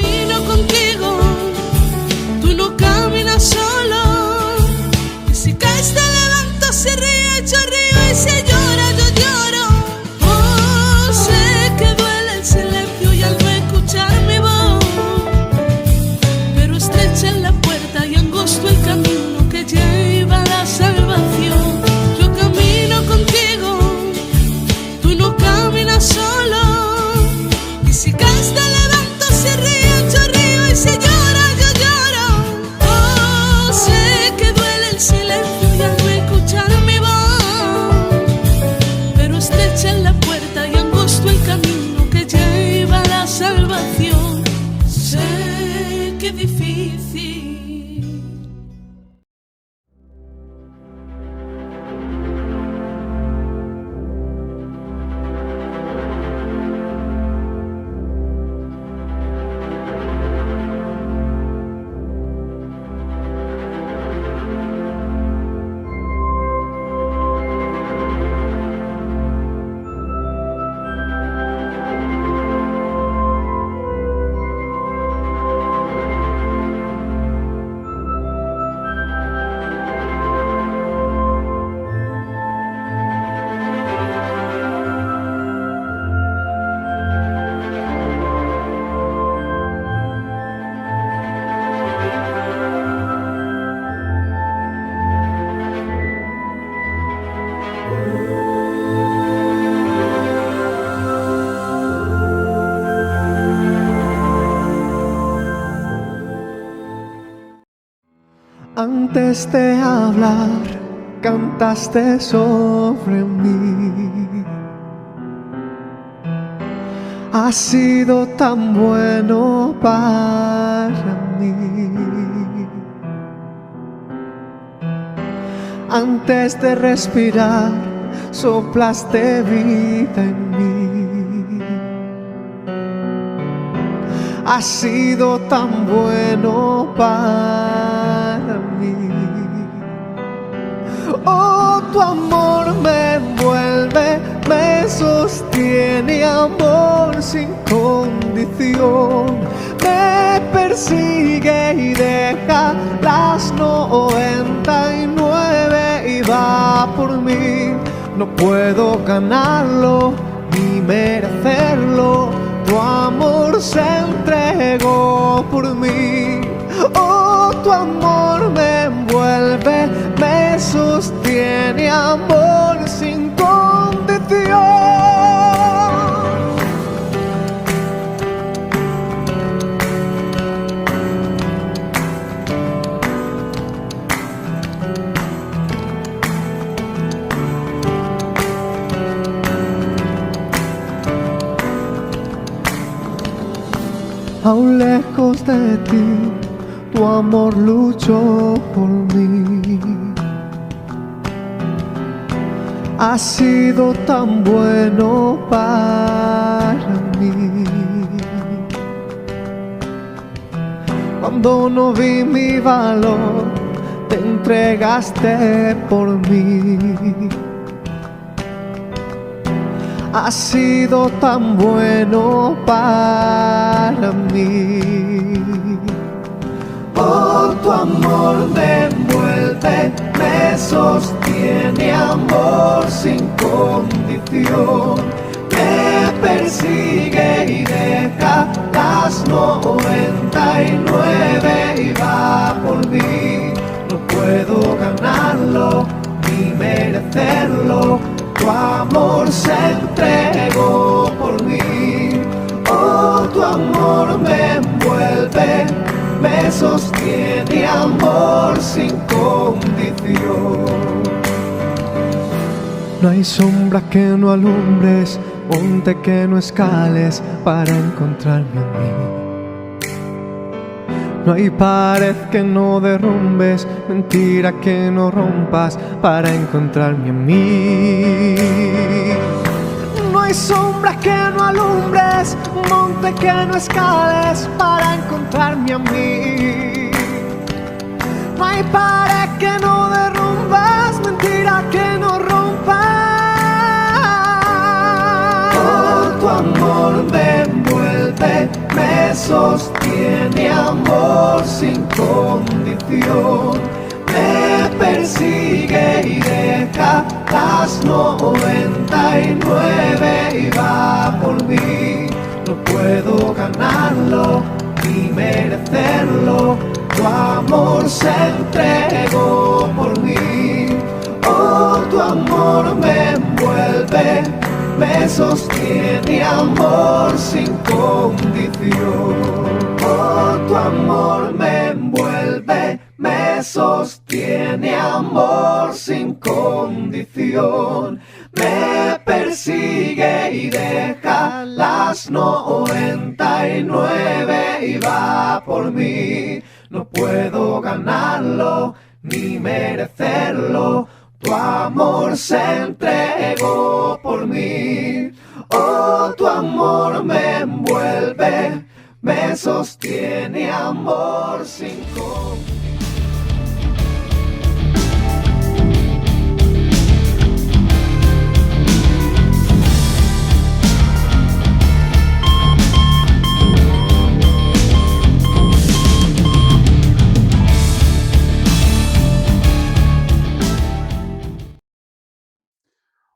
camino contigo, tú no caminas solo. Y si caes te levanto, si ríes yo río, y si lloras yo lloro. Oh, sé que duele el silencio y al no escuchar mi voz, pero estrecha en la puerta y angosto el camino que lleva a la salvación. Yo camino contigo, tú no caminas solo. Y si caes te levanto, si ríes yo río, y si lloras yo lloro. Oh, sé que duele el silencio y al no escuchar mi voz, pero estrecha en la puerta y angosto el camino que lleva a la salvación. Sé que es difícil. Antes de hablar, cantaste sobre mí. Has sido tan bueno para mí. Antes de respirar, soplaste vida en mí. Has sido tan bueno para mí. Oh, tu amor me envuelve, me sostiene, amor sin condición. Me persigue y deja las 99 y va por mí. No puedo ganarlo ni merecerlo. Tu amor se entregó por mí. Oh, tu amor me envuelve, me sostiene, amor sin condición. Aún lejos de ti, tu amor luchó por mí. Has sido tan bueno para mí. Cuando no vi mi valor, te entregaste por mí. Has sido tan bueno para mí. Oh, tu amor me envuelve, me sostiene, amor sin condición. Me persigue y deja las 99 y va por mí. No puedo ganarlo ni merecerlo. Tu amor se entregó por mí. Oh, tu amor me envuelve, me sostiene, amor sin condición. No hay sombra que no alumbres, monte que no escales para encontrarme a mí. No hay pared que no derrumbes, mentira que no rompas para encontrarme a mí. No hay sombra que no alumbres, monte que no escales para encontrarme a mí. No hay pared que no derrumbas, mentira que no rompas. Oh, tu amor me envuelve, me sostiene, sostiene, amor sin condición. Me persigue y deja las 99 y va por mí. No puedo ganarlo ni merecerlo, tu amor se entregó por mí. Oh, tu amor me envuelve, me sostiene, amor sin condición. Oh, tu amor me envuelve, me sostiene, amor sin condición. Me persigue y deja las 99 y va por mí. No puedo ganarlo ni merecerlo, tu amor se entregó por mí. Oh, tu amor me envuelve, me sostiene, amor sin condición.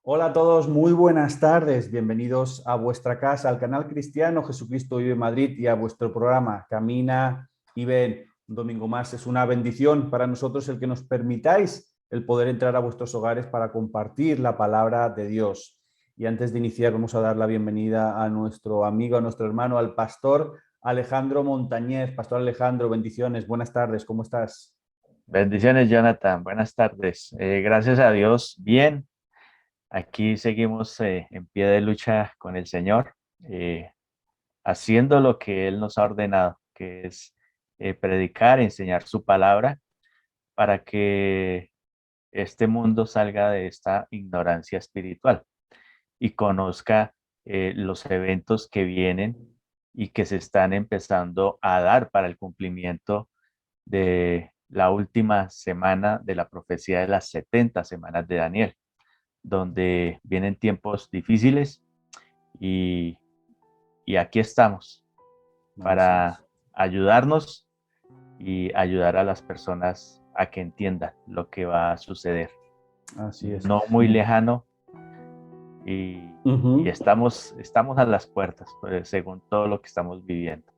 Hola a todos, muy buenas tardes. Bienvenidos a vuestra casa, al canal cristiano Jesucristo Vive Madrid y a vuestro programa Camina y Ven. Un domingo más es una bendición para nosotros el que nos permitáis el poder entrar a vuestros hogares para compartir la palabra de Dios. Y antes de iniciar vamos a dar la bienvenida a nuestro amigo, a nuestro hermano, al pastor Alejandro Montañez. Pastor Alejandro, bendiciones, buenas tardes, ¿cómo estás? Bendiciones, Jonathan. Buenas tardes. Gracias a Dios, bien. Aquí seguimos en pie de lucha con el Señor, haciendo lo que Él nos ha ordenado, que es predicar, enseñar su palabra para que este mundo salga de esta ignorancia espiritual y conozca los eventos que vienen y que se están empezando a dar para el cumplimiento de la última semana de la profecía de las 70 semanas de Daniel, donde vienen tiempos difíciles y aquí estamos para ayudarnos y ayudar a las personas a que entiendan lo que va a suceder. Así es. No muy lejano y estamos a las puertas, pues, según todo lo que estamos viviendo.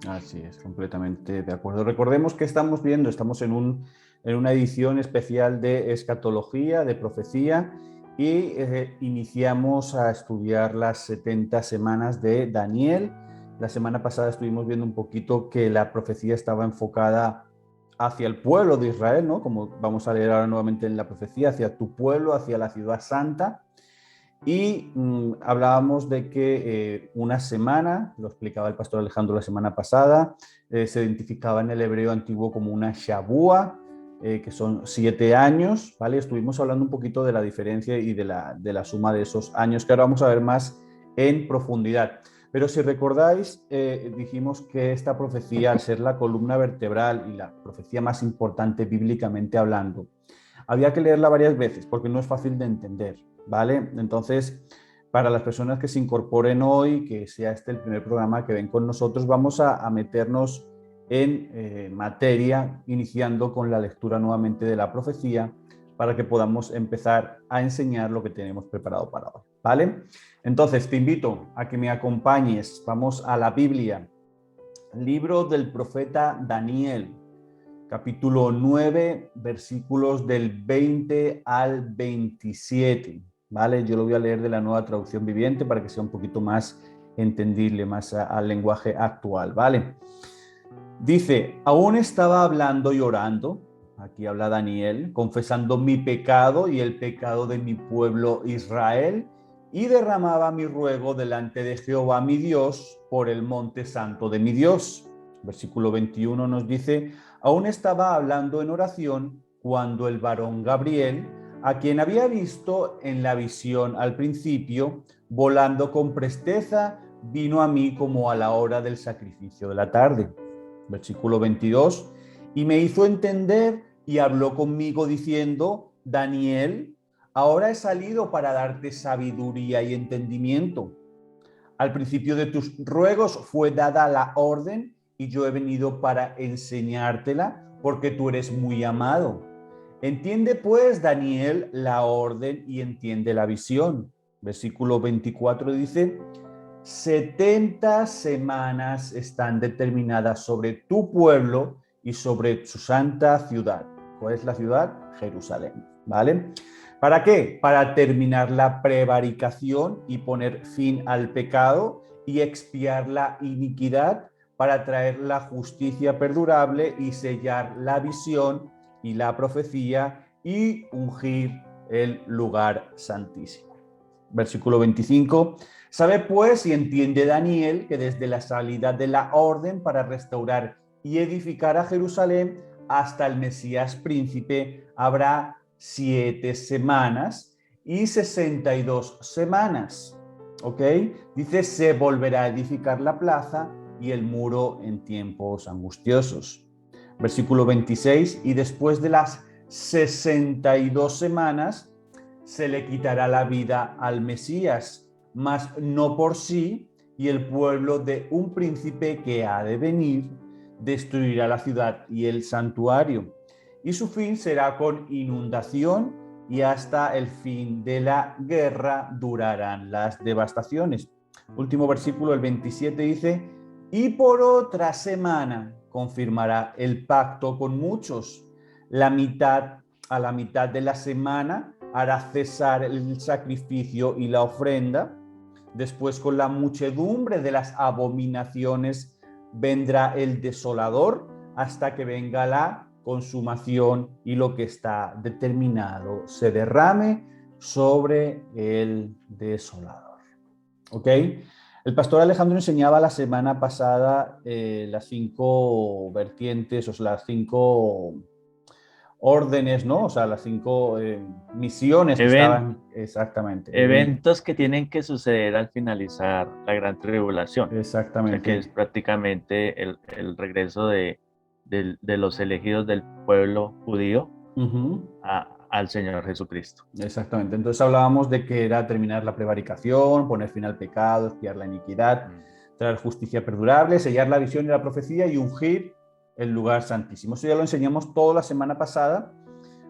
Así es, completamente de acuerdo. Recordemos que estamos en una edición especial de escatología, de profecía, y iniciamos a estudiar las 70 semanas de Daniel. La semana pasada estuvimos viendo un poquito que la profecía estaba enfocada hacia el pueblo de Israel, ¿no? Como vamos a leer ahora nuevamente en la profecía, hacia tu pueblo, hacia la ciudad santa. Y hablábamos de que una semana, lo explicaba el pastor Alejandro la semana pasada, se identificaba en el hebreo antiguo como una shabúa, que son 7 años, ¿vale? Estuvimos hablando un poquito de la diferencia y de la suma de esos años, que ahora vamos a ver más en profundidad. Pero si recordáis, dijimos que esta profecía, al ser la columna vertebral y la profecía más importante bíblicamente hablando, había que leerla varias veces porque no es fácil de entender, ¿vale? Entonces, para las personas que se incorporen hoy, que sea este el primer programa que ven con nosotros, vamos a meternos en materia, iniciando con la lectura nuevamente de la profecía, para que podamos empezar a enseñar lo que tenemos preparado para hoy, ¿vale? Entonces, te invito a que me acompañes. Vamos a la Biblia, libro del profeta Daniel, capítulo 9, versículos del 20 al 27, ¿vale? Yo lo voy a leer de la Nueva Traducción Viviente para que sea un poquito más entendible, más al lenguaje actual, ¿vale? Dice, aún estaba hablando y orando, aquí habla Daniel, confesando mi pecado y el pecado de mi pueblo Israel, y derramaba mi ruego delante de Jehová mi Dios por el monte santo de mi Dios. Versículo 21 nos dice, aún estaba hablando en oración cuando el varón Gabriel, a quien había visto en la visión al principio, volando con presteza, vino a mí como a la hora del sacrificio de la tarde. Versículo 22, y me hizo entender y habló conmigo diciendo, Daniel, ahora he salido para darte sabiduría y entendimiento. Al principio de tus ruegos fue dada la orden y yo he venido para enseñártela porque tú eres muy amado. Entiende pues, Daniel, la orden y entiende la visión. Versículo 24 dice: 70 semanas están determinadas sobre tu pueblo y sobre su santa ciudad. ¿Cuál es la ciudad? Jerusalén, ¿vale? ¿Para qué? Para terminar la prevaricación y poner fin al pecado y expiar la iniquidad, para traer la justicia perdurable y sellar la visión y la profecía y ungir el lugar santísimo. Versículo 25. Sabe pues y entiende Daniel que desde la salida de la orden para restaurar y edificar a Jerusalén hasta el Mesías príncipe habrá 7 semanas y 62 semanas. ¿Ok? Dice: se volverá a edificar la plaza y el muro en tiempos angustiosos. Versículo 26. Y después de las 62 semanas se le quitará la vida al Mesías, mas no por sí, y el pueblo de un príncipe que ha de venir destruirá la ciudad y el santuario, y su fin será con inundación, y hasta el fin de la guerra durarán las devastaciones. Último versículo, el 27, dice: y por otra semana confirmará el pacto con muchos. A la mitad de la semana hará cesar el sacrificio y la ofrenda. Después, con la muchedumbre de las abominaciones, vendrá el desolador hasta que venga la consumación y lo que está determinado se derrame sobre el desolador. ¿Ok? El pastor Alejandro enseñaba la semana pasada las 5 vertientes, o sea, las 5 órdenes, ¿no? O sea, las 5 misiones que estaban exactamente. Eventos que tienen que suceder al finalizar la gran tribulación. Exactamente. O sea, que es prácticamente el regreso de los elegidos del pueblo judío al Señor Jesucristo. Exactamente. Entonces hablábamos de que era terminar la prevaricación, poner fin al pecado, expiar la iniquidad, traer justicia perdurable, sellar la visión y la profecía y ungir el lugar santísimo. Eso ya lo enseñamos toda la semana pasada,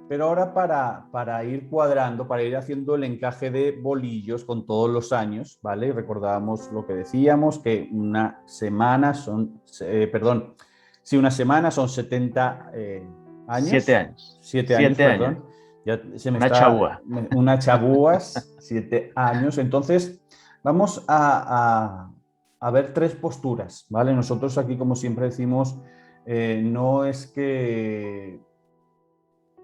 pero ahora para ir cuadrando, para ir haciendo el encaje de bolillos con todos los años, ¿vale? Recordábamos lo que decíamos, que una semana son, una semana son 70 años. 7 años. 7 años, perdón. Ya se me está, una chabúas, 7 años. Entonces, vamos a ver 3 posturas, ¿vale? Nosotros aquí, como siempre decimos, no es que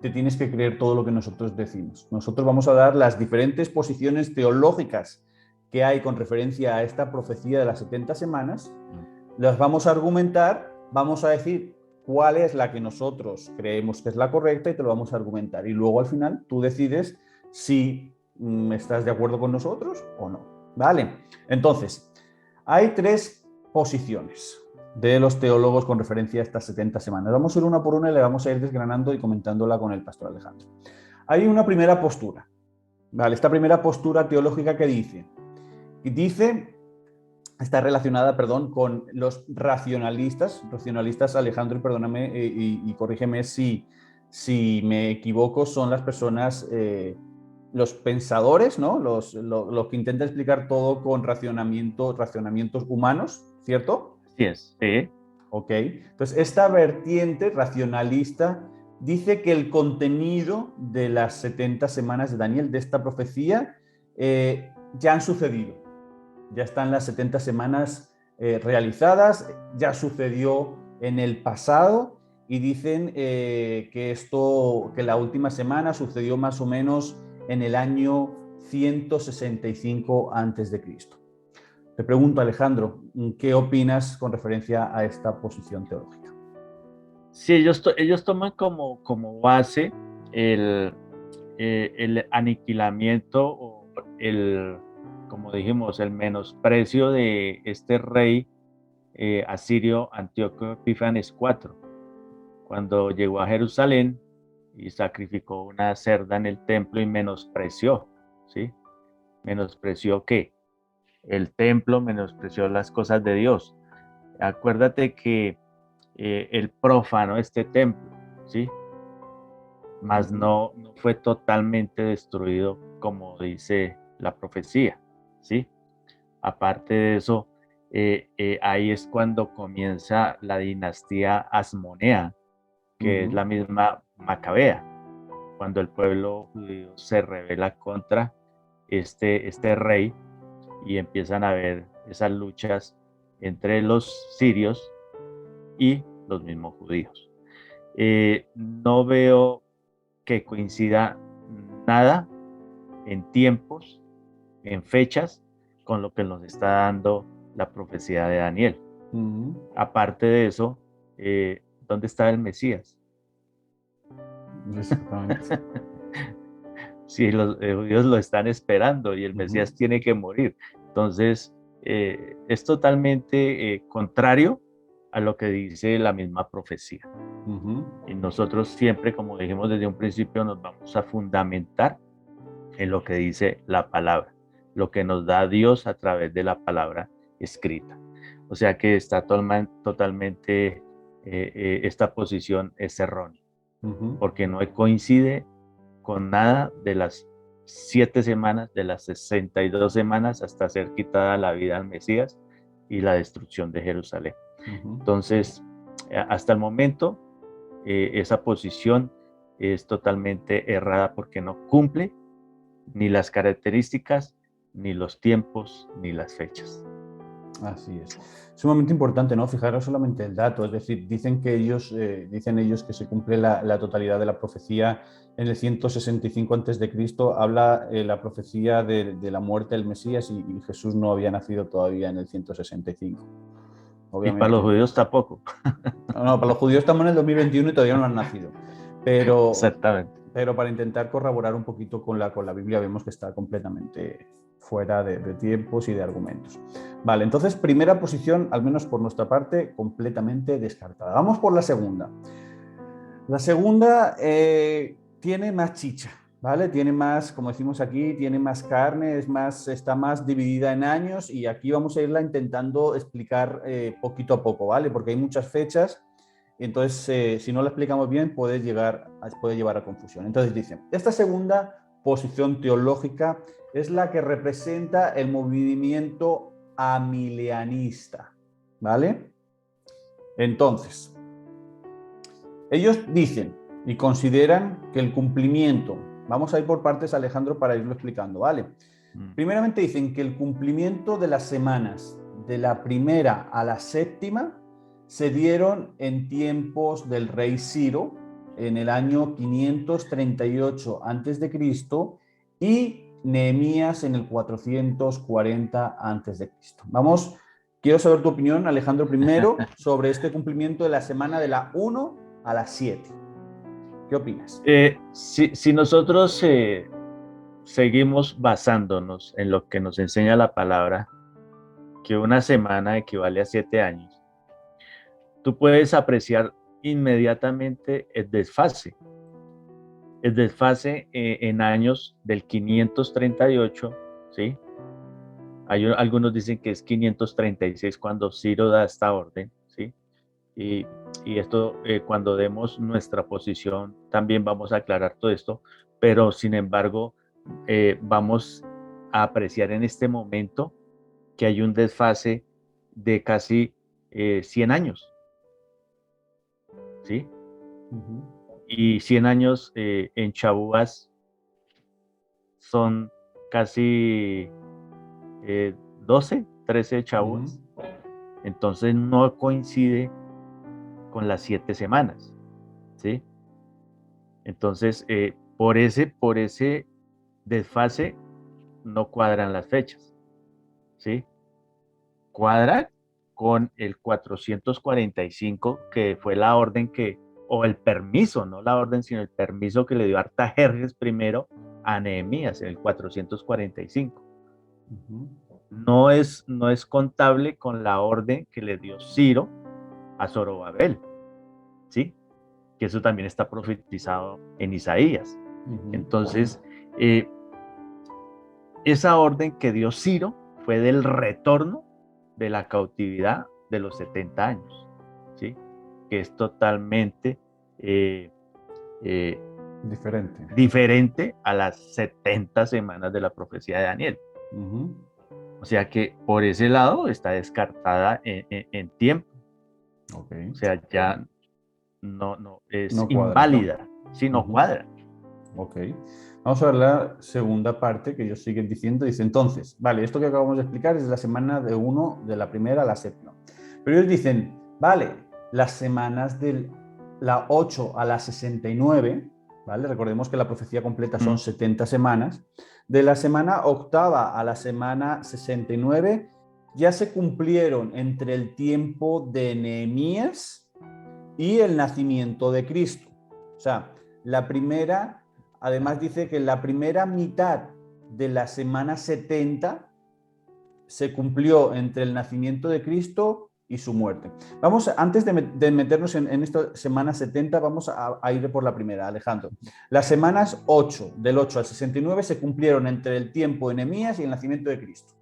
te tienes que creer todo lo que nosotros decimos. Nosotros vamos a dar las diferentes posiciones teológicas que hay con referencia a esta profecía de las 70 semanas, las vamos a argumentar, vamos a decir cuál es la que nosotros creemos que es la correcta y te lo vamos a argumentar. Y luego al final tú decides si estás de acuerdo con nosotros o no. ¿Vale? Entonces, hay 3 posiciones de los teólogos con referencia a estas 70 semanas. Vamos a ir una por una y le vamos a ir desgranando y comentándola con el pastor Alejandro. Hay una primera postura, ¿vale? Esta primera postura teológica que dice, está relacionada, con los racionalistas, Alejandro, perdóname y corrígeme si me equivoco, son las personas, los pensadores, ¿no? Los que intentan explicar todo con racionamientos humanos, ¿cierto? Sí es, sí. Ok, entonces esta vertiente racionalista dice que el contenido de las 70 semanas de Daniel, de esta profecía, ya han sucedido. Ya están las 70 semanas realizadas, ya sucedió en el pasado y dicen que la última semana sucedió más o menos en el año 165 a.C. Te pregunto, Alejandro, ¿qué opinas con referencia a esta posición teológica? Sí, ellos toman como base el aniquilamiento o como dijimos, el menosprecio de este rey asirio Antíoco Epífanes IV, cuando llegó a Jerusalén y sacrificó una cerda en el templo y menospreció, ¿sí? ¿Menospreció qué? El templo, menospreció las cosas de Dios. Acuérdate que él profanó este templo, ¿sí? Mas no fue totalmente destruido como dice la profecía, ¿sí? Aparte de eso, ahí es cuando comienza la dinastía asmonea, que es la misma macabea, cuando el pueblo judío se rebela contra este rey y empiezan a haber esas luchas entre los sirios y los mismos judíos. No veo que coincida nada en tiempos, en fechas, con lo que nos está dando la profecía de Daniel. Aparte de eso, ¿dónde está el Mesías? Exactamente. Si los judíos lo están esperando y el Mesías tiene que morir. Entonces, es totalmente contrario a lo que dice la misma profecía. Y nosotros siempre, como dijimos desde un principio, nos vamos a fundamentar en lo que dice la palabra, lo que nos da Dios a través de la palabra escrita. O sea que está totalmente, esta posición es errónea, porque no coincide con nada de las 7 semanas, de las 62 semanas hasta ser quitada la vida al Mesías y la destrucción de Jerusalén. Entonces, hasta el momento, esa posición es totalmente errada porque no cumple ni las características, ni los tiempos, ni las fechas. Así es. Sumamente importante, ¿no? Fijaros solamente el dato, es decir, dicen ellos que se cumple la totalidad de la profecía en el 165 a.C., habla la profecía de la muerte del Mesías y Jesús no había nacido todavía en el 165. Obviamente. Y para los judíos tampoco. No, para los judíos estamos en el 2021 y todavía no han nacido. Pero, exactamente. Pero para intentar corroborar un poquito con la Biblia vemos que está completamente fuera de tiempos y de argumentos. Vale, entonces primera posición, al menos por nuestra parte, completamente descartada. Vamos por la segunda. La segunda tiene más chicha, ¿vale? Tiene más, como decimos aquí, tiene más carne, está más dividida en años y aquí vamos a irla intentando explicar poquito a poco, ¿vale? Porque hay muchas fechas y entonces si no la explicamos bien puede llevar a confusión. Entonces dicen, esta segunda posición teológica es la que representa el movimiento amilianista, ¿vale? Entonces, ellos dicen y consideran que el cumplimiento, vamos a ir por partes, Alejandro, para irlo explicando, ¿vale? Primeramente dicen que el cumplimiento de las semanas de la primera a la séptima se dieron en tiempos del rey Ciro, en el año 538 a.C. y Nehemías en el 440 a.C. Quiero saber tu opinión, Alejandro, primero, sobre este cumplimiento de la semana de la 1 a la 7. ¿Qué opinas? Si nosotros seguimos basándonos en lo que nos enseña la palabra, que una semana equivale a 7 años, tú puedes apreciar inmediatamente el desfase. El desfase en años del 538, ¿sí? Algunos dicen que es 536 cuando Ciro da esta orden, ¿sí? Y esto, cuando demos nuestra posición, también vamos a aclarar todo esto, pero sin embargo, vamos a apreciar en este momento que hay un desfase de casi 100 años, ¿sí? Y 100 años en Chabúas son casi 12, 13 Chabúas. Entonces no coincide con las 7 semanas, ¿sí? Entonces, por ese desfase no cuadran las fechas, ¿sí? Cuadra con el 445, que fue la orden o el permiso, no la orden, sino el permiso que le dio Artajerjes primero a Nehemías en el 445. No es contable con la orden que le dio Ciro a Zorobabel, ¿sí? Que eso también está profetizado en Isaías. Entonces, esa orden que dio Ciro fue del retorno de la cautividad de los 70 años, ¿sí? Que es totalmente diferente a las 70 semanas de la profecía de Daniel. Ujú. O sea que por ese lado está descartada en tiempo. Okay. O sea, ya no es No cuadra, inválida, sí, no cuadra. Ok. Vamos a ver la segunda parte que ellos siguen diciendo. Dice, entonces, vale, esto que acabamos de explicar es la semana de la primera a la séptima. Pero ellos dicen, vale, las semanas de la 8 a la 69, ¿vale? Recordemos que la profecía completa son 70 semanas. De la semana octava a la semana 69 ya se cumplieron entre el tiempo de Nehemías y el nacimiento de Cristo. O sea, la primera, además dice que la primera mitad de la semana 70 se cumplió entre el nacimiento de Cristo y su muerte. Vamos, antes de meternos en esta semana 70, vamos a ir por la primera, Alejandro. Las semanas 8, del 8 al 69, se cumplieron entre el tiempo de Nehemías y el nacimiento de Cristo.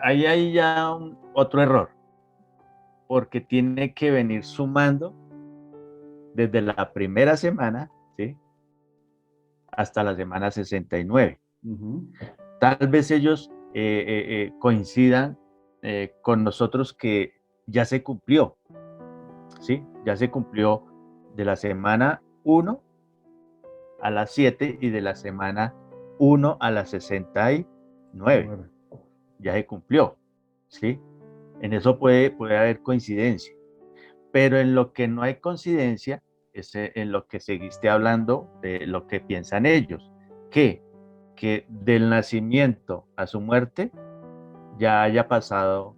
Ahí hay ya otro error, porque tiene que venir sumando desde la primera semana, ¿sí?, hasta la semana 69. Tal vez ellos coincidan con nosotros que ya se cumplió, ¿sí? Ya se cumplió de la semana 1 a la 7 y de la semana 1 a la 69. Ya se cumplió, ¿sí? En eso puede haber coincidencia. Pero en lo que no hay coincidencia es en lo que seguiste hablando de lo que piensan ellos, que del nacimiento a su muerte ya haya pasado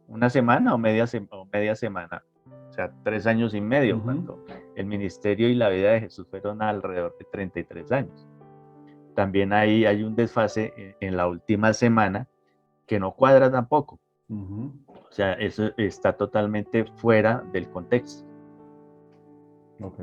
una semana o media semana, o sea, 3 años y medio, cuando el ministerio y la vida de Jesús fueron alrededor de 33 años. También hay un desfase en la última semana que no cuadra tampoco. O sea, eso está totalmente fuera del contexto. Ok.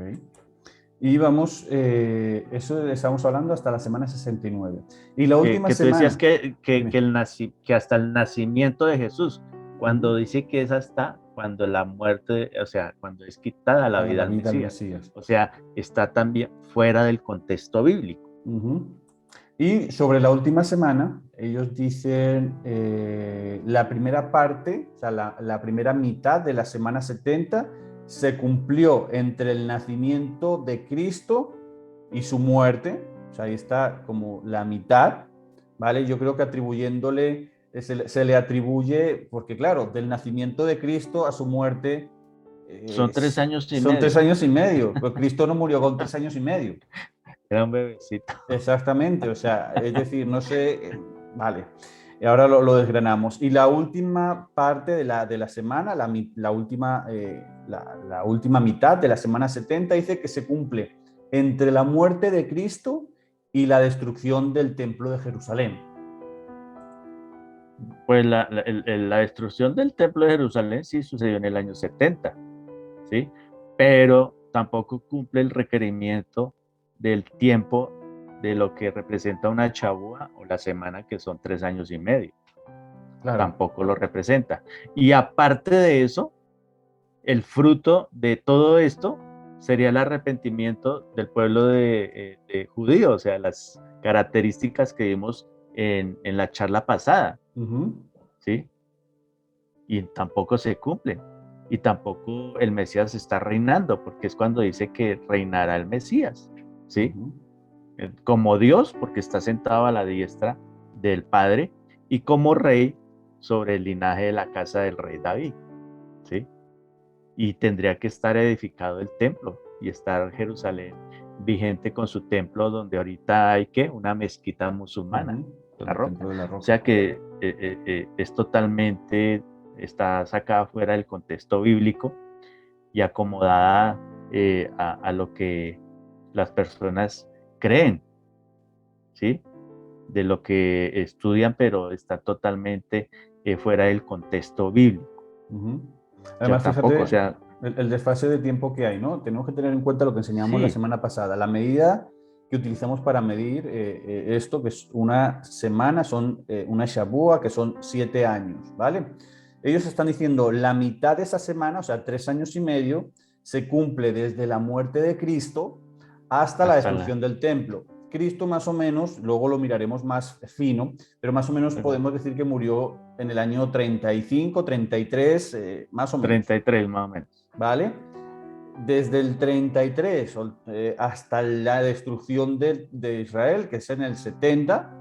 Y vamos, eso estamos hablando hasta la semana 69. Y la última que semana... tú decías que hasta el nacimiento de Jesús, cuando dice que es hasta cuando la muerte, o sea, cuando es quitada la vida al Mesías. O sea, está también fuera del contexto bíblico. Y sobre la última semana, ellos dicen la primera parte, o sea, la primera mitad de la semana 70 se cumplió entre el nacimiento de Cristo y su muerte. O sea, ahí está como la mitad, ¿vale? Yo creo que atribuyéndole, se le atribuye, porque claro, del nacimiento de Cristo a su muerte... son 3 años y medio. Son 3 años y medio, pero Cristo no murió con 3 años y medio. Era un bebecito. Exactamente, o sea, es decir, no sé, vale, y ahora lo desgranamos. Y la última parte de la semana, la última mitad de la semana 70 dice que se cumple entre la muerte de Cristo y la destrucción del templo de Jerusalén. Pues la destrucción del templo de Jerusalén sí sucedió en el año 70, ¿sí? Pero tampoco cumple el requerimiento del tiempo de lo que representa una chabúa o la semana, que son 3 años y medio. Claro. Tampoco lo representa. Y aparte de eso, el fruto de todo esto sería el arrepentimiento del pueblo de judío, o sea, las características que vimos en la charla pasada, ¿sí? Y tampoco se cumplen. Y tampoco el Mesías está reinando, porque es cuando dice que reinará el Mesías, ¿sí? Como Dios, porque está sentado a la diestra del Padre, y como rey sobre el linaje de la casa del rey David, ¿sí? Y tendría que estar edificado el templo y estar Jerusalén vigente con su templo, donde ahorita hay una mezquita musulmana, la Roca. O sea que es totalmente, está sacada fuera del contexto bíblico y acomodada a lo que las personas creen, ¿sí? De lo que estudian, pero está totalmente fuera del contexto bíblico. Además, fíjate, el desfase de tiempo que hay, ¿no? Tenemos que tener en cuenta lo que enseñamos la semana pasada. La medida que utilizamos para medir esto, que es una semana, son una Shabua, que son 7 años, ¿vale? Ellos están diciendo la mitad de esa semana, o sea, 3 años y medio, se cumple desde la muerte de Cristo hasta la destrucción del templo. Cristo más o menos, luego lo miraremos más fino, pero más o menos podemos decir que murió en el año 35, 33, más o menos. 33 más o menos. ¿Vale? Desde el 33 hasta la destrucción de Israel, que es en el 70.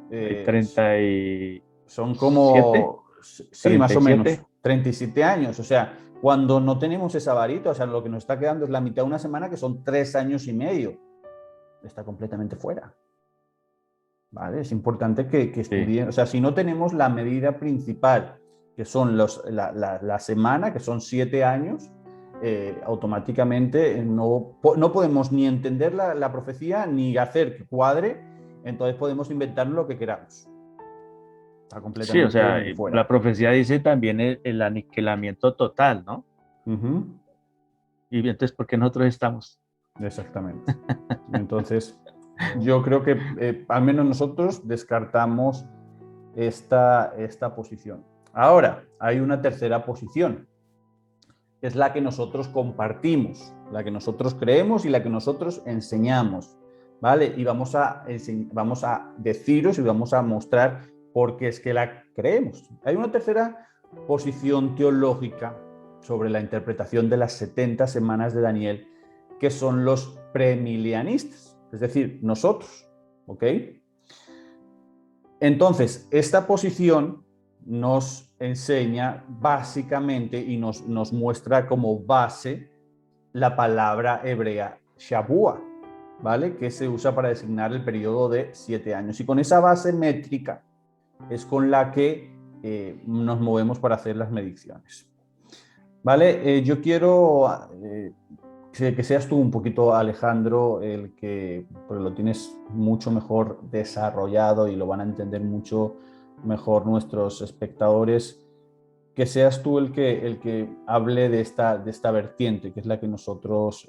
30 y... Son como... Sí, 37. Más o menos. 37 años. O sea, cuando no tenemos esa varita, o sea, lo que nos está quedando es la mitad de una semana, que son 3 años y medio. Está completamente fuera. ¿Vale? Es importante que estudien. O sea, si no tenemos la medida principal, que son la semana, que son 7 años, automáticamente no podemos ni entender la profecía ni hacer que cuadre, entonces podemos inventarnos lo que queramos. Está completamente o sea, fuera. La profecía dice también el aniquilamiento total, ¿no? Y entonces, ¿por qué nosotros estamos? Exactamente. Entonces, yo creo que al menos nosotros descartamos esta posición. Ahora, hay una tercera posición, que es la que nosotros compartimos, la que nosotros creemos y la que nosotros enseñamos, ¿vale? Y vamos a deciros y vamos a mostrar por qué es que la creemos. Hay una tercera posición teológica sobre la interpretación de las 70 semanas de Daniel, que son los premilianistas, es decir, nosotros, ¿ok? Entonces, esta posición nos enseña básicamente y nos muestra como base la palabra hebrea Shabua, ¿vale? Que se usa para designar el periodo de 7 años. Y con esa base métrica es con la que nos movemos para hacer las mediciones. ¿Vale? Yo quiero que seas tú un poquito, Alejandro, porque lo tienes mucho mejor desarrollado y lo van a entender mucho mejor nuestros espectadores, que seas tú el que hable de esta vertiente, que es la que nosotros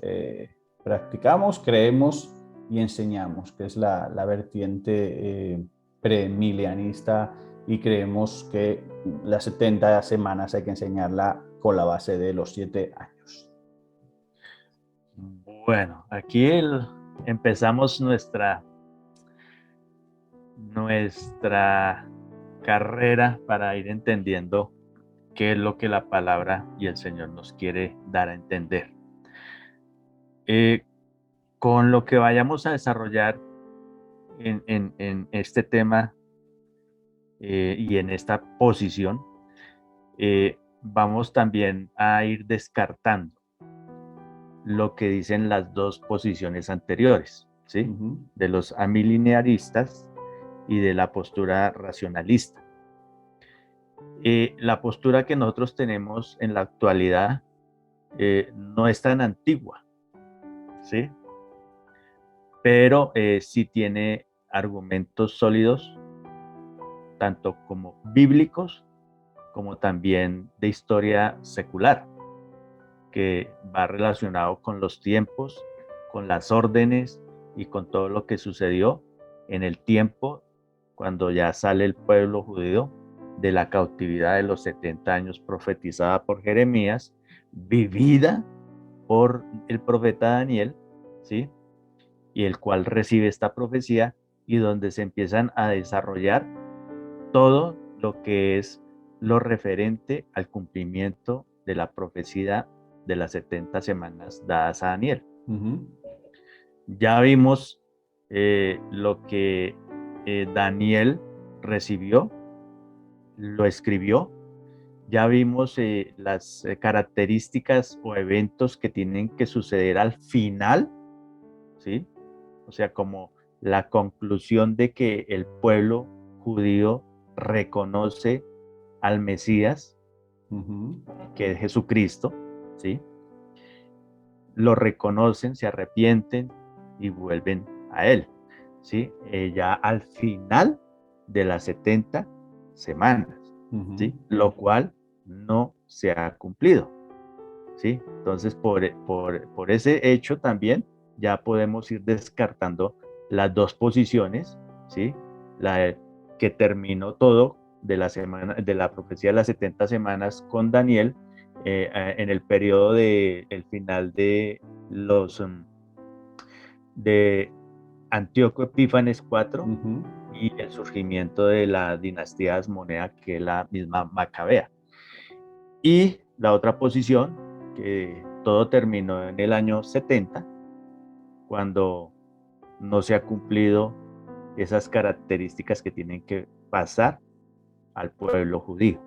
practicamos, creemos y enseñamos, que es la vertiente premilianista, y creemos que las 70 semanas hay que enseñarla con la base de los 7 años. Bueno, aquí empezamos nuestra carrera para ir entendiendo qué es lo que la palabra y el Señor nos quiere dar a entender. Con lo que vayamos a desarrollar en este tema y en esta posición, vamos también a ir descartando lo que dicen las dos posiciones anteriores, ¿sí? De los amilinearistas y de la postura racionalista. La postura que nosotros tenemos en la actualidad no es tan antigua, ¿sí? Pero sí tiene argumentos sólidos, tanto como bíblicos, como también de historia secular, que va relacionado con los tiempos, con las órdenes y con todo lo que sucedió en el tiempo cuando ya sale el pueblo judío de la cautividad de los 70 años profetizada por Jeremías, vivida por el profeta Daniel, ¿sí? Y el cual recibe esta profecía y donde se empiezan a desarrollar todo lo que es lo referente al cumplimiento de la profecía de las 70 semanas dadas a Daniel. Ya vimos lo que Daniel recibió, lo escribió. Ya vimos las características o eventos que tienen que suceder al final, ¿sí? O sea, como la conclusión de que el pueblo judío reconoce al Mesías, que es Jesucristo, ¿sí? Lo reconocen, se arrepienten y vuelven a Él, ¿sí? Ya al final de las 70 semanas, ¿sí? Lo cual no se ha cumplido, ¿sí? Entonces, por ese hecho también ya podemos ir descartando las dos posiciones, ¿sí? Que terminó todo de la profecía de las 70 semanas con Daniel en el periodo el final de Antíoco Epífanes IV y el surgimiento de la dinastía Asmonea, que es la misma Macabea. Y la otra posición, que todo terminó en el año 70, cuando no se ha cumplido esas características que tienen que pasar al pueblo judío,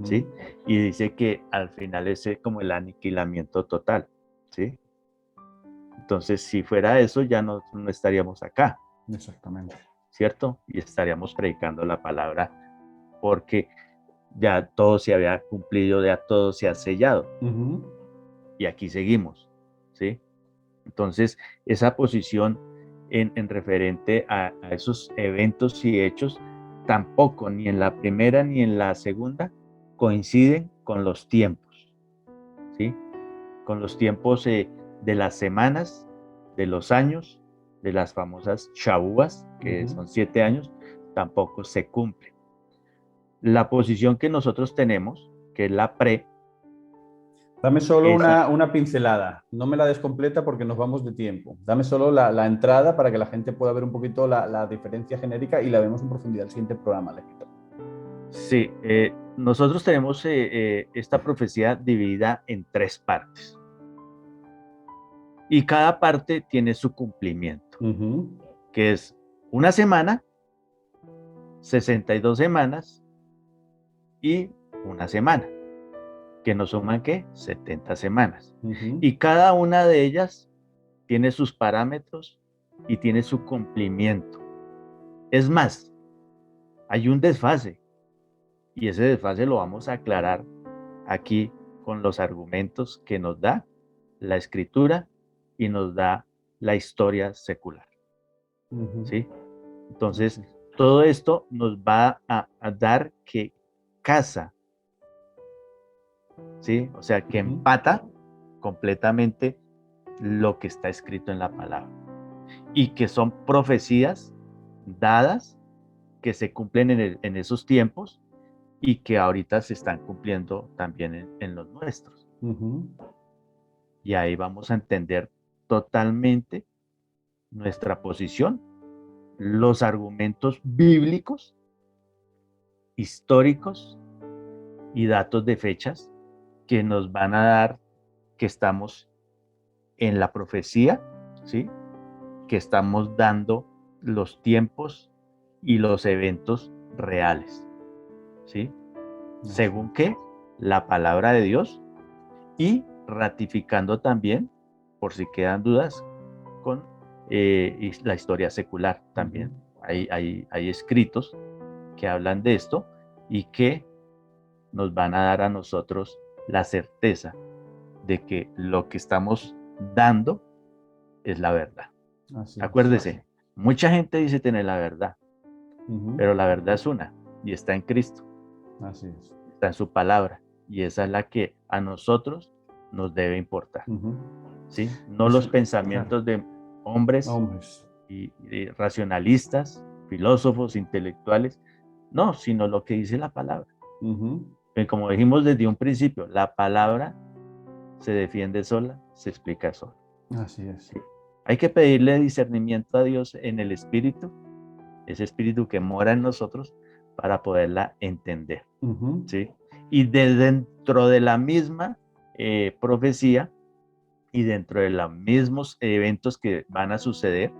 ¿sí? Y dice que al final es como el aniquilamiento total, ¿sí? Entonces, si fuera eso, ya no estaríamos acá. Exactamente. ¿Cierto? Y estaríamos predicando la palabra porque ya todo se había cumplido, ya todo se ha sellado. Y aquí seguimos, ¿sí? Entonces, esa posición en referente a esos eventos y hechos, tampoco ni en la primera ni en la segunda coinciden con los tiempos, ¿sí? Con los tiempos de las semanas, de los años, de las famosas Shavuas, que son 7 años, tampoco se cumple. La posición que nosotros tenemos, que es la pre. Dame solo una pincelada, no me la des completa porque nos vamos de tiempo. Dame solo la entrada para que la gente pueda ver un poquito la diferencia genérica y la vemos en profundidad en el siguiente programa, Alejito. Sí, nosotros tenemos esta profecía dividida en 3 partes. Y cada parte tiene su cumplimiento, que es una semana, 62 semanas y una semana, que nos suman, ¿qué? 70 semanas. Y cada una de ellas tiene sus parámetros y tiene su cumplimiento. Es más, hay un desfase, y ese desfase lo vamos a aclarar aquí con los argumentos que nos da la Escritura y nos da la historia secular. ¿Sí? Entonces, todo esto nos va a dar que casa, ¿sí? O sea, que empata completamente lo que está escrito en la palabra. Y que son profecías dadas que se cumplen en esos tiempos y que ahorita se están cumpliendo también en los nuestros. Y ahí vamos a entender totalmente nuestra posición, los argumentos bíblicos, históricos y datos de fechas que nos van a dar que estamos en la profecía, ¿sí? Que estamos dando los tiempos y los eventos reales, ¿sí? Según que la palabra de Dios y ratificando también, por si quedan dudas, con la historia secular también. Hay escritos que hablan de esto y que nos van a dar a nosotros la certeza de que lo que estamos dando es la verdad. Acuérdese, mucha gente dice tener la verdad, pero la verdad es una y está en Cristo. Así es. Está en su palabra y esa es la que a nosotros nos debe importar. ¿Sí? No los pensamientos de hombres y racionalistas, filósofos, intelectuales, no, sino lo que dice la palabra. Como dijimos desde un principio, la palabra se defiende sola, se explica sola. Así es. ¿Sí? Hay que pedirle discernimiento a Dios en el Espíritu, ese Espíritu que mora en nosotros, para poderla entender. ¿Sí? Y dentro de la misma profecía y dentro de los mismos eventos que van a suceder,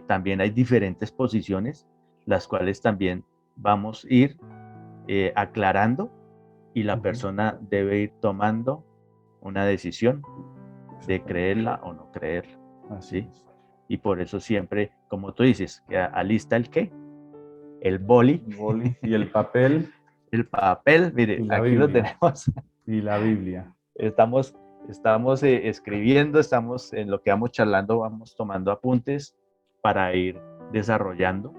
también hay diferentes posiciones, las cuales también vamos a ir aclarando y la persona debe ir tomando una decisión de creerla o no creerla. ¿Sí? Y por eso siempre, como tú dices, que alista el qué, el boli y el papel. El papel, mire, aquí lo tenemos. Y la Biblia. Estamos escribiendo, estamos en lo que vamos charlando, vamos tomando apuntes para ir desarrollando,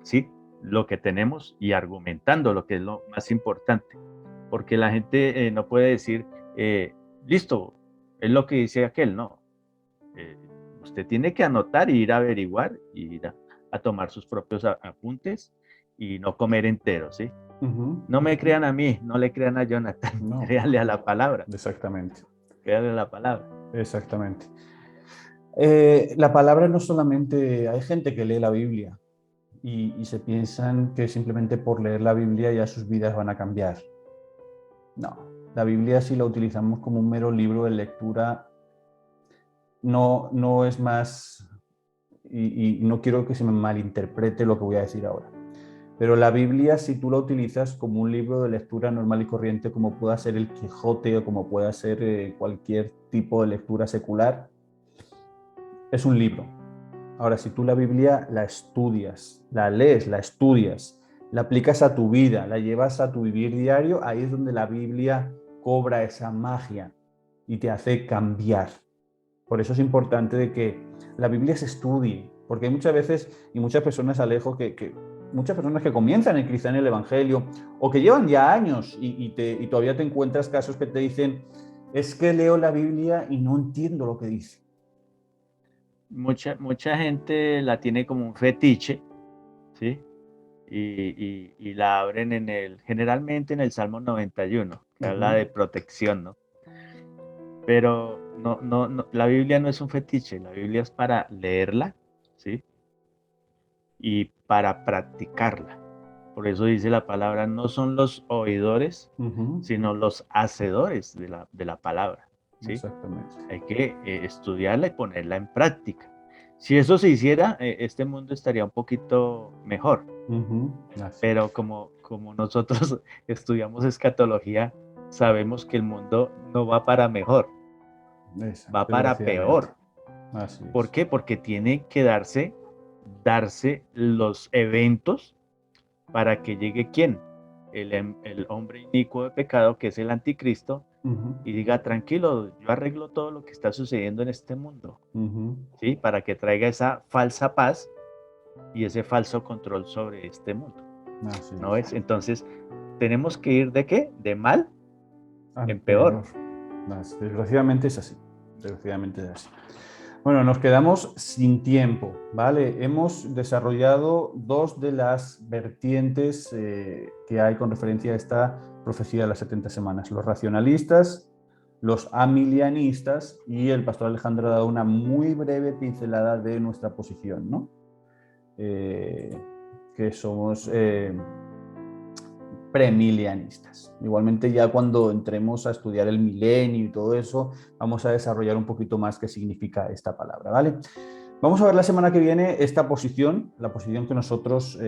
¿sí? Lo que tenemos y argumentando lo que es lo más importante. Porque la gente no puede decir, listo, es lo que dice aquel, no. usted tiene que anotar y ir a averiguar y ir a tomar sus propios apuntes y no comer entero, ¿sí? No me crean a mí, no le crean a Jonathan, No. créanle a la palabra. Exactamente. Créanle a la palabra. Exactamente. La palabra no solamente... Hay gente que lee la Biblia y se piensan que simplemente por leer la Biblia ya sus vidas van a cambiar. No, la Biblia, si la utilizamos como un mero libro de lectura, no es más... Y no quiero que se me malinterprete lo que voy a decir ahora. Pero la Biblia, si tú la utilizas como un libro de lectura normal y corriente, como pueda ser el Quijote o como pueda ser cualquier tipo de lectura secular, es un libro. Ahora, si tú la Biblia la estudias, la lees, la estudias, la aplicas a tu vida, la llevas a tu vivir diario, ahí es donde la Biblia cobra esa magia y te hace cambiar. Por eso es importante de que la Biblia se estudie, porque hay muchas veces y muchas personas, Alejo, muchas personas que comienzan el cristiano y el evangelio o que llevan ya años y todavía te encuentras casos que te dicen, es que leo la Biblia y no entiendo lo que dice. Mucha gente la tiene como un fetiche, ¿sí? Y la abren generalmente en el Salmo 91, que habla de protección, ¿no? Pero no, la Biblia no es un fetiche, la Biblia es para leerla, ¿sí? Y para practicarla. Por eso dice la palabra, no son los oidores, sino los hacedores de la palabra, ¿sí? Exactamente. Hay que estudiarla y ponerla en práctica. Si eso se hiciera, este mundo estaría un poquito mejor. Pero como nosotros estudiamos escatología, sabemos que el mundo no va para mejor, va para peor. Así es. ¿Por qué? Porque tiene que darse los eventos para que llegue ¿quién? El hombre inicuo de pecado, que es el anticristo, y diga, tranquilo, yo arreglo todo lo que está sucediendo en este mundo, ¿sí? Para que traiga esa falsa paz y ese falso control sobre este mundo. Así es. ¿No es? Entonces, tenemos que ir ¿de qué? De mal en peor. Desgraciadamente es así. Desgraciadamente es así. Bueno, nos quedamos sin tiempo, ¿vale? Hemos desarrollado dos de las vertientes que hay con referencia a esta profecía de las 70 semanas. Los racionalistas, los amilianistas, y el pastor Alejandro ha dado una muy breve pincelada de nuestra posición, ¿no? Que somos premilianistas. Igualmente, ya cuando entremos a estudiar el milenio y todo eso, vamos a desarrollar un poquito más qué significa esta palabra, ¿vale? Vamos a ver la semana que viene esta posición, la posición que nosotros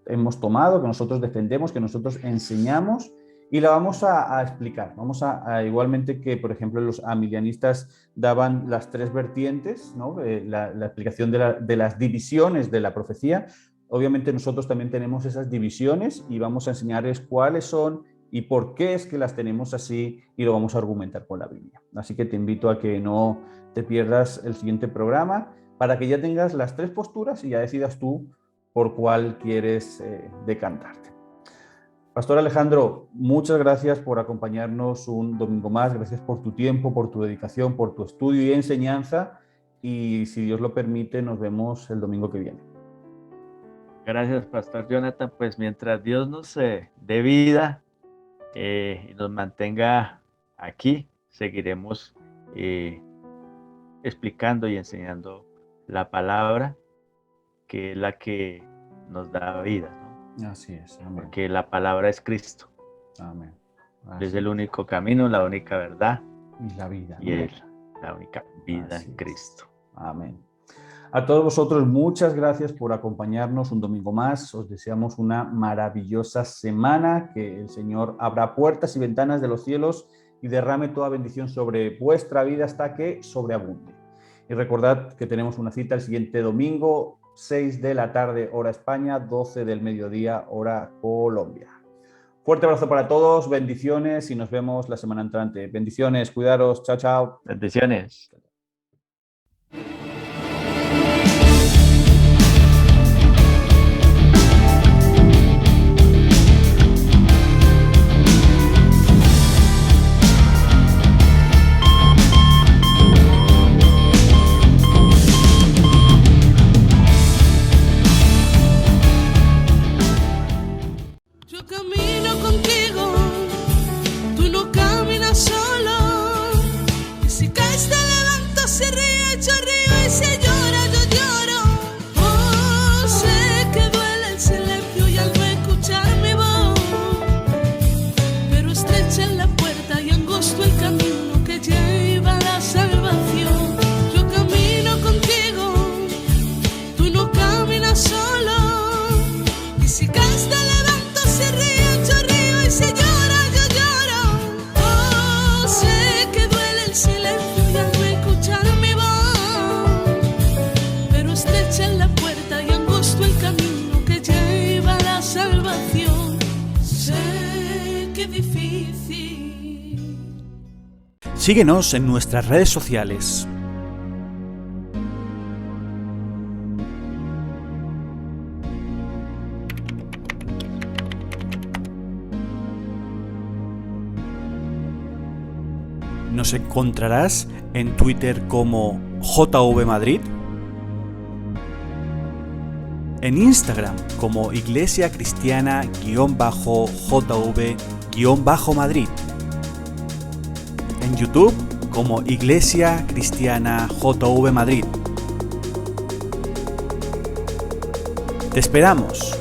hemos tomado, que nosotros defendemos, que nosotros enseñamos, y la vamos a explicar. Vamos a igualmente que, por ejemplo, los amilianistas daban las tres vertientes, ¿no? La explicación de las divisiones de la profecía. Obviamente nosotros también tenemos esas divisiones y vamos a enseñarles cuáles son y por qué es que las tenemos así, y lo vamos a argumentar con la Biblia. Así que te invito a que no te pierdas el siguiente programa para que ya tengas las tres posturas y ya decidas tú por cuál quieres decantarte. Pastor Alejandro, muchas gracias por acompañarnos un domingo más. Gracias por tu tiempo, por tu dedicación, por tu estudio y enseñanza. Y si Dios lo permite, nos vemos el domingo que viene. Gracias, Pastor Jonathan. Pues mientras Dios nos dé vida y nos mantenga aquí, seguiremos explicando y enseñando la palabra, que es la que nos da vida, ¿no? Así es. Amén. Porque la palabra es Cristo. Amén. Es el único camino, la única verdad y la vida. Y es la única vida en Cristo. Amén. A todos vosotros, muchas gracias por acompañarnos un domingo más. Os deseamos una maravillosa semana, que el Señor abra puertas y ventanas de los cielos y derrame toda bendición sobre vuestra vida hasta que sobreabunde. Y recordad que tenemos una cita el siguiente domingo, 6 de la tarde, hora España, 12 del mediodía, hora Colombia. Fuerte abrazo para todos, bendiciones y nos vemos la semana entrante. Bendiciones, cuidaros, chao, chao. Bendiciones. Síguenos en nuestras redes sociales. Nos encontrarás en Twitter como JV Madrid, en Instagram como Iglesia Cristiana_JV_Madrid, en YouTube como Iglesia Cristiana JV Madrid. Te esperamos.